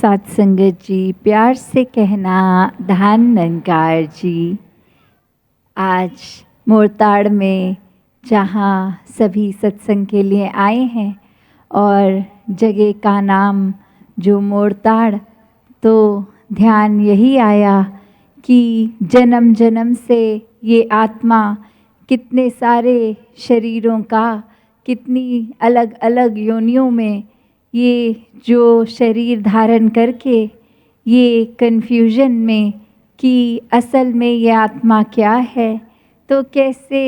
साथ संगत जी, प्यार से कहना धान नंकार जी। आज मोरताड़ में जहाँ सभी सत्संग के लिए आए हैं और जगह का नाम जो मोरताड़, तो ध्यान यही आया कि जन्म जन्म से ये आत्मा कितने सारे शरीरों का, कितनी अलग अलग योनियों में ये जो शरीर धारण करके ये कन्फ्यूजन में कि असल में ये आत्मा क्या है, तो कैसे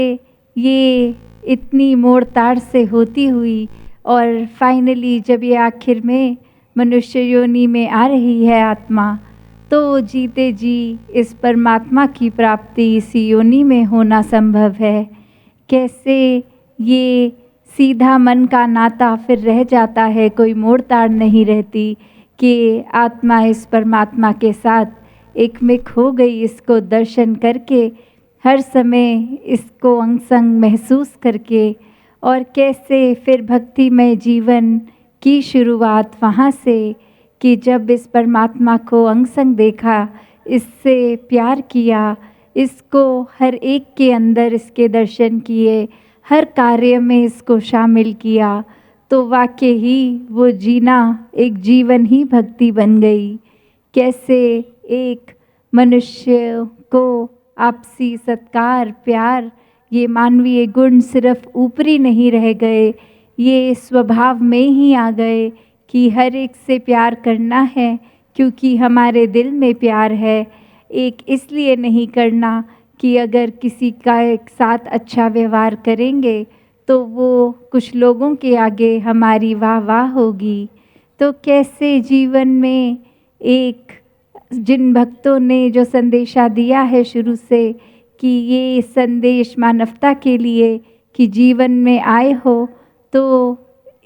ये इतनी मोड़ताड़ से होती हुई और फाइनली जब ये आखिर में मनुष्य योनि में आ रही है आत्मा, तो जीते जी इस परमात्मा की प्राप्ति इसी योनि में होना संभव है। कैसे ये सीधा मन का नाता फिर रह जाता है, कोई मोड़ ताड़ नहीं रहती कि आत्मा इस परमात्मा के साथ एकमिक हो गई, इसको दर्शन करके हर समय इसको अंग संग महसूस करके, और कैसे फिर भक्तिमय जीवन की शुरुआत वहाँ से कि जब इस परमात्मा को अंग संग देखा, इससे प्यार किया, इसको हर एक के अंदर इसके दर्शन किए, हर कार्य में इसको शामिल किया, तो वाकई ही वो जीना एक जीवन ही भक्ति बन गई। कैसे एक मनुष्य को आपसी सत्कार, प्यार, ये मानवीय गुण सिर्फ ऊपरी नहीं रह गए, ये स्वभाव में ही आ गए कि हर एक से प्यार करना है क्योंकि हमारे दिल में प्यार है। एक इसलिए नहीं करना कि अगर किसी का एक साथ अच्छा व्यवहार करेंगे तो वो कुछ लोगों के आगे हमारी वाह वाह होगी। तो कैसे जीवन में एक जिन भक्तों ने जो संदेशा दिया है शुरू से कि ये संदेश मानवता के लिए कि जीवन में आए हो तो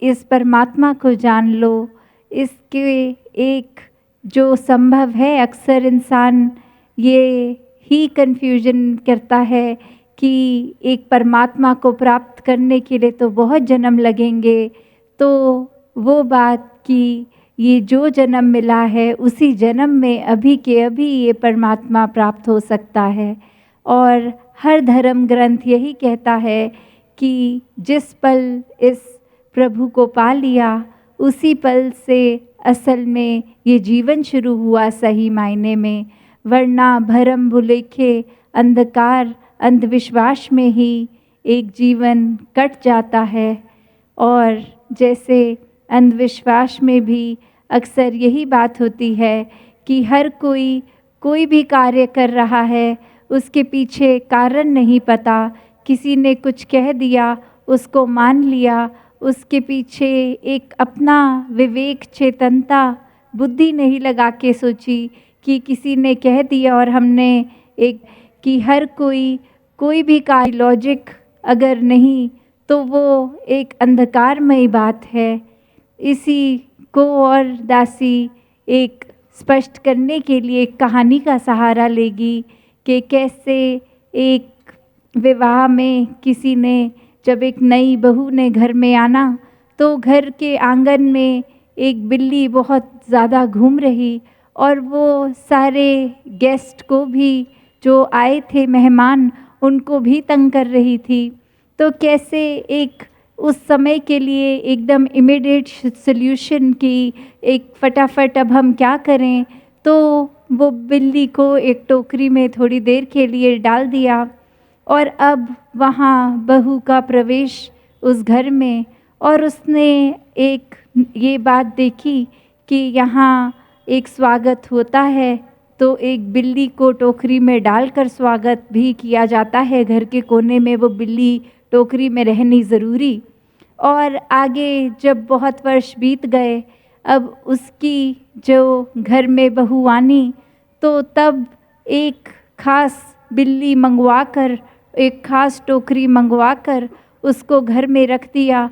इस परमात्मा को जान लो, इसके एक जो संभव है, अक्सर इंसान ये ही कन्फ्यूजन करता है कि एक परमात्मा को प्राप्त करने के लिए तो बहुत जन्म लगेंगे, तो वो बात कि ये जो जन्म मिला है उसी जन्म में अभी के अभी ये परमात्मा प्राप्त हो सकता है। और हर धर्म ग्रंथ यही कहता है कि जिस पल इस प्रभु को पा लिया उसी पल से असल में ये जीवन शुरू हुआ सही मायने में, वरना भरम भुलेखे अंधकार अंधविश्वास में ही एक जीवन कट जाता है। और जैसे अंधविश्वास में भी अक्सर यही बात होती है कि हर कोई भी कार्य कर रहा है, उसके पीछे कारण नहीं पता, किसी ने कुछ कह दिया उसको मान लिया, उसके पीछे एक अपना विवेक, चेतनता, बुद्धि नहीं लगा के सोची कि किसी ने कह दिया और हमने एक कि हर कोई भी कार्य लॉजिक अगर नहीं तो वो एक अंधकारमय बात है। इसी को और दासी एक स्पष्ट करने के लिए एक कहानी का सहारा लेगी कि कैसे एक विवाह में किसी ने जब एक नई बहू ने घर में आना तो घर के आंगन में एक बिल्ली बहुत ज़्यादा घूम रही और वो सारे गेस्ट को भी जो आए थे मेहमान उनको भी तंग कर रही थी। तो कैसे एक उस समय के लिए एकदम इमीडिएट सल्यूशन की एक फटाफट अब हम क्या करें, तो वो बिल्ली को एक टोकरी में थोड़ी देर के लिए डाल दिया और अब वहाँ बहू का प्रवेश उस घर में, और उसने एक ये बात देखी कि यहाँ एक स्वागत होता है तो एक बिल्ली को टोकरी में डालकर स्वागत भी किया जाता है, घर के कोने में वो बिल्ली टोकरी में रहनी ज़रूरी। और आगे जब बहुत वर्ष बीत गए, अब उसकी जो घर में बहू आनी तो तब एक ख़ास बिल्ली मंगवाकर, एक ख़ास टोकरी मंगवाकर उसको घर में रख दिया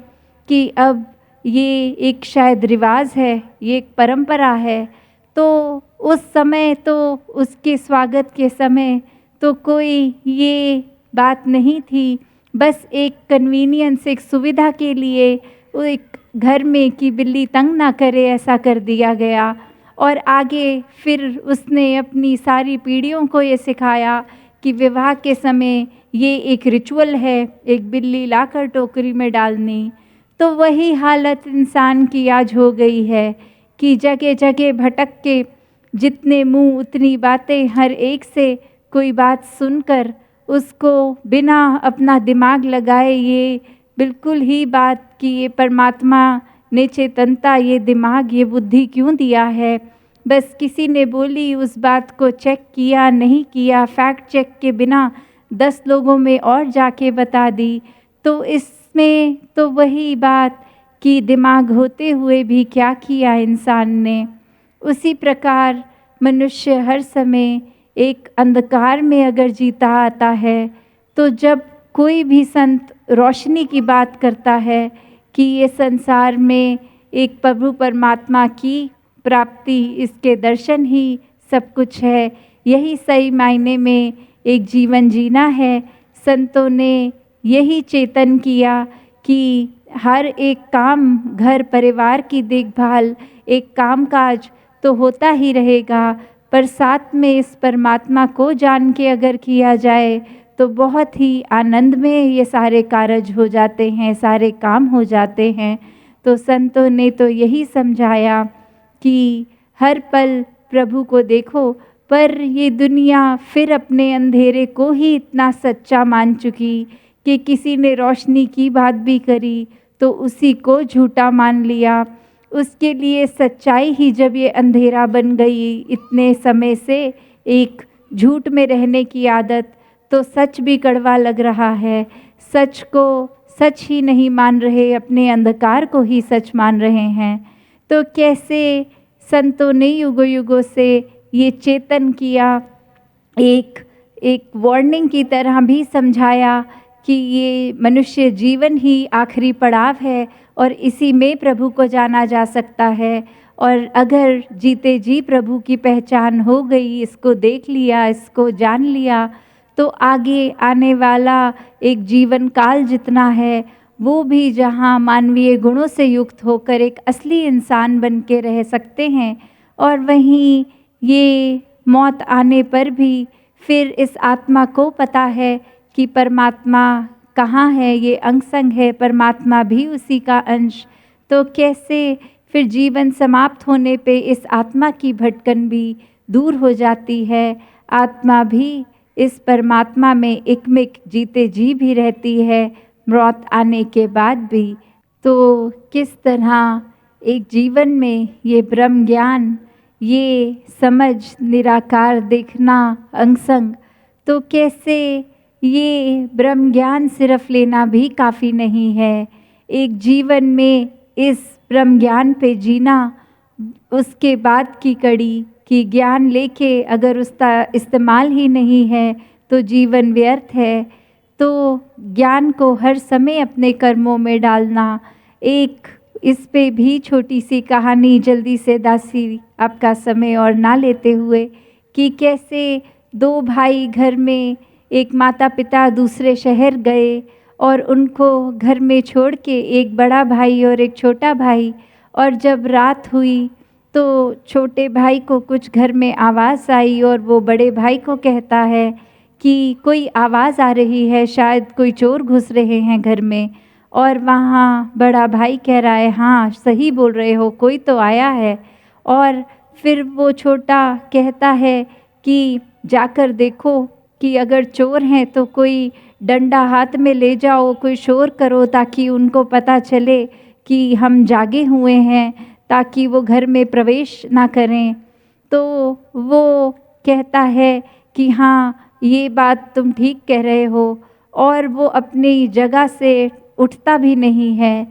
कि अब ये एक शायद रिवाज है, ये एक परंपरा है। तो उस समय तो उसके स्वागत के समय तो कोई ये बात नहीं थी, बस एक कन्वीनियंस, एक सुविधा के लिए वो एक घर में कि बिल्ली तंग ना करे ऐसा कर दिया गया। और आगे फिर उसने अपनी सारी पीढ़ियों को ये सिखाया कि विवाह के समय ये एक रिचुअल है, एक बिल्ली लाकर टोकरी में डालनी। तो वही हालत इंसान की आज हो गई है कि जगह जगह भटक के जितने मुंह उतनी बातें, हर एक से कोई बात सुनकर उसको बिना अपना दिमाग लगाए ये बिल्कुल ही बात कि ये परमात्मा ने चेतनता, ये दिमाग, ये बुद्धि क्यों दिया है। बस किसी ने बोली, उस बात को चेक किया नहीं किया, फैक्ट चेक के बिना 10 लोगों में और जाके बता दी। तो इसमें तो वही बात कि दिमाग होते हुए भी क्या किया इंसान ने। उसी प्रकार मनुष्य हर समय एक अंधकार में अगर जीता आता है, तो जब कोई भी संत रोशनी की बात करता है कि ये संसार में एक प्रभु परमात्मा की प्राप्ति, इसके दर्शन ही सब कुछ है, यही सही मायने में एक जीवन जीना है। संतों ने यही चेतन किया कि हर एक काम, घर परिवार की देखभाल, एक कामकाज तो होता ही रहेगा, पर साथ में इस परमात्मा को जान के अगर किया जाए तो बहुत ही आनंद में ये सारे कार्य हो जाते हैं, सारे काम हो जाते हैं। तो संतों ने तो यही समझाया कि हर पल प्रभु को देखो, पर ये दुनिया फिर अपने अंधेरे को ही इतना सच्चा मान चुकी कि किसी ने रोशनी की बात भी करी तो उसी को झूठा मान लिया। उसके लिए सच्चाई ही जब ये अंधेरा बन गई इतने समय से, एक झूठ में रहने की आदत, तो सच भी कड़वा लग रहा है। सच को सच ही नहीं मान रहे, अपने अंधकार को ही सच मान रहे हैं। तो कैसे संतों ने युगों युगों से ये चेतन किया, एक वार्निंग की तरह भी समझाया कि ये मनुष्य जीवन ही आखिरी पड़ाव है और इसी में प्रभु को जाना जा सकता है। और अगर जीते जी प्रभु की पहचान हो गई, इसको देख लिया, इसको जान लिया, तो आगे आने वाला एक जीवन काल जितना है वो भी जहाँ मानवीय गुणों से युक्त होकर एक असली इंसान बन के रह सकते हैं। और वहीं ये मौत आने पर भी फिर इस आत्मा को पता है कि परमात्मा कहाँ है, ये अंग संग है, परमात्मा भी उसी का अंश। तो कैसे फिर जीवन समाप्त होने पे इस आत्मा की भटकन भी दूर हो जाती है, आत्मा भी इस परमात्मा में एकमिक जीते जी भी रहती है मौत आने के बाद भी। तो किस तरह एक जीवन में ये ब्रह्म ज्ञान, ये समझ, निराकार देखना अंग संग, तो कैसे ये ब्रह्म ज्ञान सिर्फ लेना भी काफ़ी नहीं है, एक जीवन में इस ब्रह्म ज्ञान पे जीना, उसके बाद की कड़ी कि ज्ञान लेके अगर उसका इस्तेमाल ही नहीं है तो जीवन व्यर्थ है। तो ज्ञान को हर समय अपने कर्मों में डालना। एक इस पे भी छोटी सी कहानी जल्दी से दासी, आपका समय और ना लेते हुए, कि कैसे 2 भाई घर में, एक माता पिता दूसरे शहर गए और उनको घर में छोड़ के, एक बड़ा भाई और एक छोटा भाई, और जब रात हुई तो छोटे भाई को कुछ घर में आवाज़ आई और वो बड़े भाई को कहता है कि कोई आवाज़ आ रही है, शायद कोई चोर घुस रहे हैं घर में। और वहाँ बड़ा भाई कह रहा है, हाँ सही बोल रहे हो, कोई तो आया है। और फिर वो छोटा कहता है कि जाकर देखो कि अगर चोर हैं तो कोई डंडा हाथ में ले जाओ, कोई शोर करो ताकि उनको पता चले कि हम जागे हुए हैं, ताकि वो घर में प्रवेश ना करें। तो वो कहता है कि हाँ ये बात तुम ठीक कह रहे हो, और वो अपनी जगह से उठता भी नहीं है।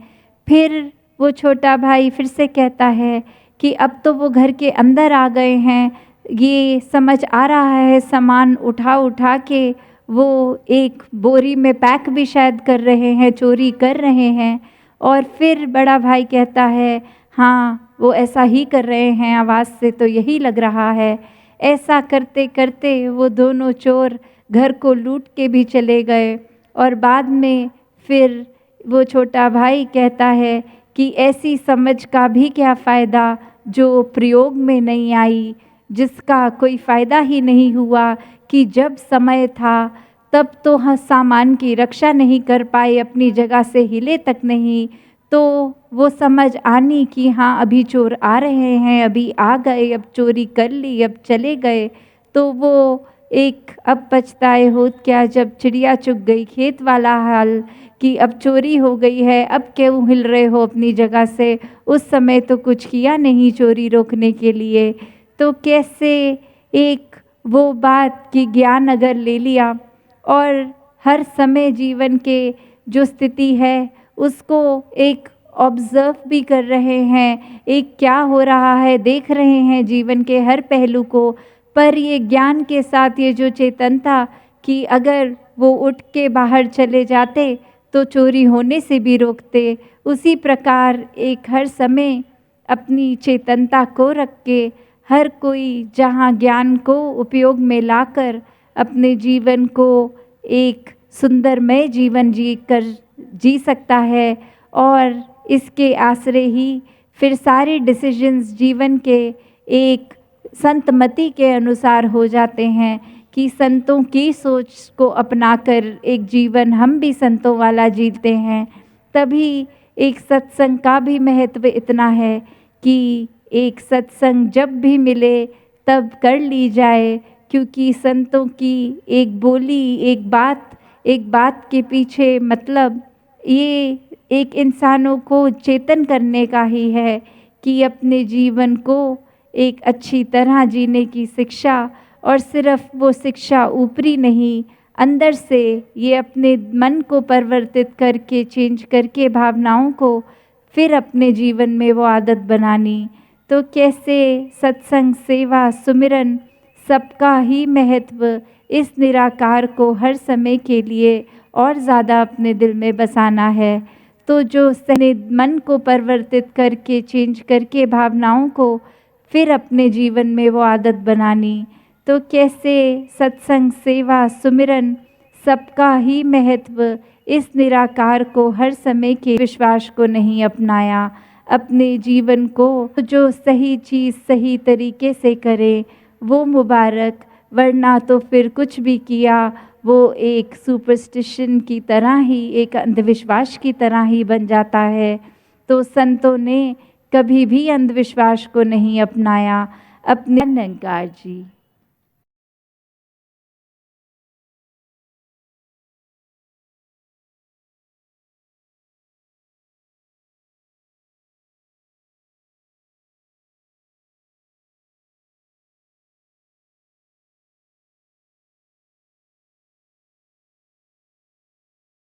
फिर वो छोटा भाई फिर से कहता है कि अब तो वो घर के अंदर आ गए हैं, ये समझ आ रहा है, सामान उठा उठा के वो एक बोरी में पैक भी शायद कर रहे हैं, चोरी कर रहे हैं। और फिर बड़ा भाई कहता है, हाँ वो ऐसा ही कर रहे हैं, आवाज़ से तो यही लग रहा है। ऐसा करते करते वो दोनों चोर घर को लूट के भी चले गए। और बाद में फिर वो छोटा भाई कहता है कि ऐसी समझ का भी क्या फ़ायदा, जो प्रयोग में नहीं आई, जिसका कोई फ़ायदा ही नहीं हुआ कि जब समय था तब तो सामान की रक्षा नहीं कर पाए, अपनी जगह से हिले तक नहीं, तो वो समझ आनी कि हाँ अभी चोर आ रहे हैं, अभी आ गए, अब चोरी कर ली, अब चले गए, तो वो एक अब पछताए होत क्या जब चिड़िया चुग गई खेत वाला हाल कि अब चोरी हो गई है, अब क्यों हिल रहे हो अपनी जगह से, उस समय तो कुछ किया नहीं चोरी रोकने के लिए। तो कैसे एक वो बात कि ज्ञान अगर ले लिया और हर समय जीवन के जो स्थिति है उसको एक ऑब्ज़र्व भी कर रहे हैं, एक क्या हो रहा है देख रहे हैं जीवन के हर पहलू को, पर ये ज्ञान के साथ ये जो चेतनता कि अगर वो उठ के बाहर चले जाते तो चोरी होने से भी रोकते, उसी प्रकार एक हर समय अपनी चेतनता को रख के हर कोई जहाँ ज्ञान को उपयोग में लाकर अपने जीवन को एक सुंदरमय जीवन जी सकता है और इसके आसरे ही फिर सारे डिसीजंस जीवन के एक संतमति के अनुसार हो जाते हैं कि संतों की सोच को अपनाकर एक जीवन हम भी संतों वाला जीते हैं। तभी एक सत्संग का भी महत्व इतना है कि एक सत्संग जब भी मिले तब कर ली जाए, क्योंकि संतों की एक बोली एक बात के पीछे मतलब ये एक इंसानों को चेतन करने का ही है कि अपने जीवन को एक अच्छी तरह जीने की शिक्षा, और सिर्फ वो शिक्षा ऊपरी नहीं, अंदर से ये अपने मन को परिवर्तित करके चेंज करके भावनाओं को फिर अपने जीवन में वो आदत बनानी। तो कैसे सत्संग सेवा सुमिरन सबका ही महत्व इस निराकार को हर समय के लिए और ज़्यादा अपने दिल में बसाना है। तो जो मन को परिवर्तित करके चेंज करके भावनाओं को फिर अपने जीवन में वो आदत बनानी। तो कैसे सत्संग सेवा सुमिरन सबका ही महत्व इस निराकार को हर समय के विश्वास को नहीं अपनाया, अपने जीवन को जो सही चीज़ सही तरीके से करे वो मुबारक, वरना तो फिर कुछ भी किया वो एक सुपरस्टिशन की तरह ही, एक अंधविश्वास की तरह ही बन जाता है। तो संतों ने कभी भी अंधविश्वास को नहीं अपनाया। अपने निरंकार जी।